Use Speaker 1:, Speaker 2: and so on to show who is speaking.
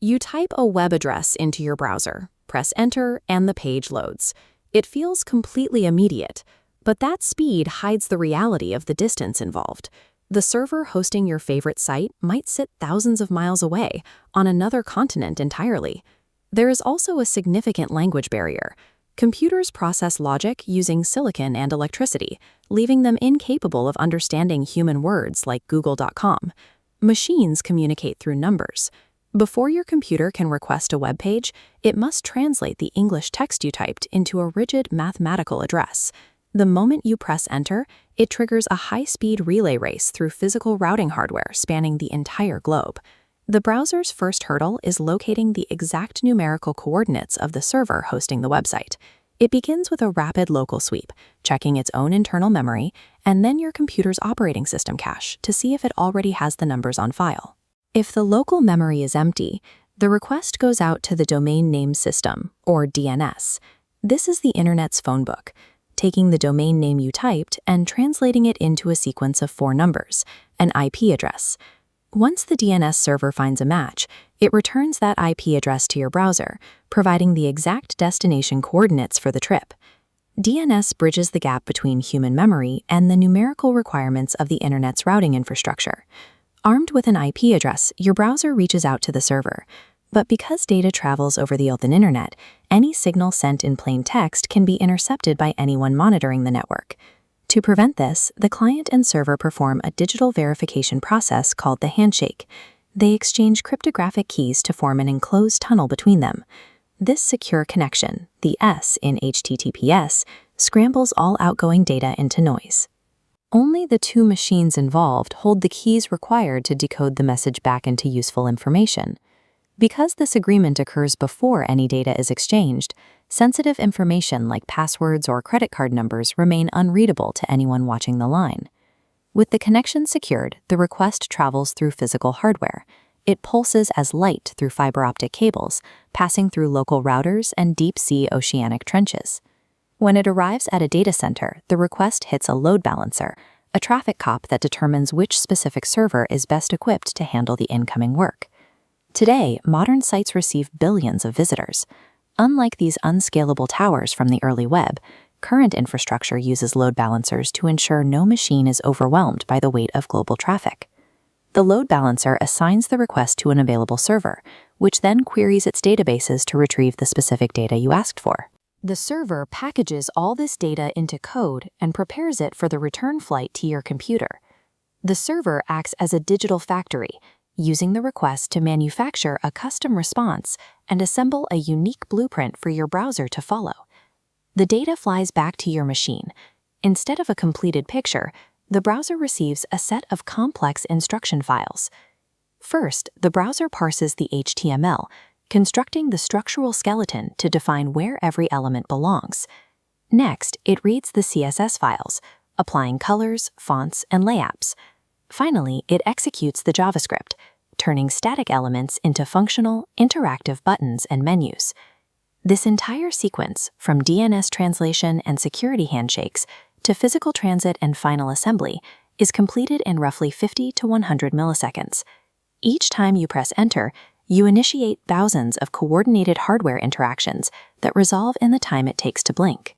Speaker 1: You type a web address into your browser, press enter, and the page loads. It feels completely immediate, but that speed hides the reality of the distance involved. The server hosting your favorite site might sit thousands of miles away, on another continent entirely. There is also a significant language barrier. Computers process logic using silicon and electricity, leaving them incapable of understanding human words like Google.com. Machines communicate through numbers. Before your computer can request a web page, it must translate the English text you typed into a rigid mathematical address. The moment you press enter, it triggers a high-speed relay race through physical routing hardware spanning the entire globe. The browser's first hurdle is locating the exact numerical coordinates of the server hosting the website. It begins with a rapid local sweep, checking its own internal memory, and then your computer's operating system cache to see if it already has the numbers on file. If the local memory is empty, the request goes out to the Domain Name System, or DNS. This is the Internet's phonebook, taking the domain name you typed and translating it into a sequence of 4 numbers, an IP address. Once the DNS server finds a match, it returns that IP address to your browser, providing the exact destination coordinates for the trip. DNS bridges the gap between human memory and the numerical requirements of the Internet's routing infrastructure. Armed with an IP address, your browser reaches out to the server. But because data travels over the open internet, any signal sent in plain text can be intercepted by anyone monitoring the network. To prevent this, the client and server perform a digital verification process called the handshake. They exchange cryptographic keys to form an enclosed tunnel between them. This secure connection, the S in HTTPS, scrambles all outgoing data into noise. Only the 2 machines involved hold the keys required to decode the message back into useful information. Because this agreement occurs before any data is exchanged, sensitive information like passwords or credit card numbers remain unreadable to anyone watching the line. With the connection secured, the request travels through physical hardware. It pulses as light through fiber optic cables, passing through local routers and deep-sea oceanic trenches. When it arrives at a data center, the request hits a load balancer, a traffic cop that determines which specific server is best equipped to handle the incoming work. Today, modern sites receive billions of visitors. Unlike these unscalable towers from the early web, current infrastructure uses load balancers to ensure no machine is overwhelmed by the weight of global traffic. The load balancer assigns the request to an available server, which then queries its databases to retrieve the specific data you asked for. The server packages all this data into code and prepares it for the return flight to your computer. The server acts as a digital factory, using the request to manufacture a custom response and assemble a unique blueprint for your browser to follow. The data flies back to your machine. Instead of a completed picture, the browser receives a set of complex instruction files. First, the browser parses the HTML, constructing the structural skeleton to define where every element belongs. Next, it reads the CSS files, applying colors, fonts, and layouts. Finally, it executes the JavaScript, turning static elements into functional, interactive buttons and menus. This entire sequence, from DNS translation and security handshakes to physical transit and final assembly, is completed in roughly 50 to 100 milliseconds. Each time you press enter, you initiate thousands of coordinated hardware interactions that resolve in the time it takes to blink.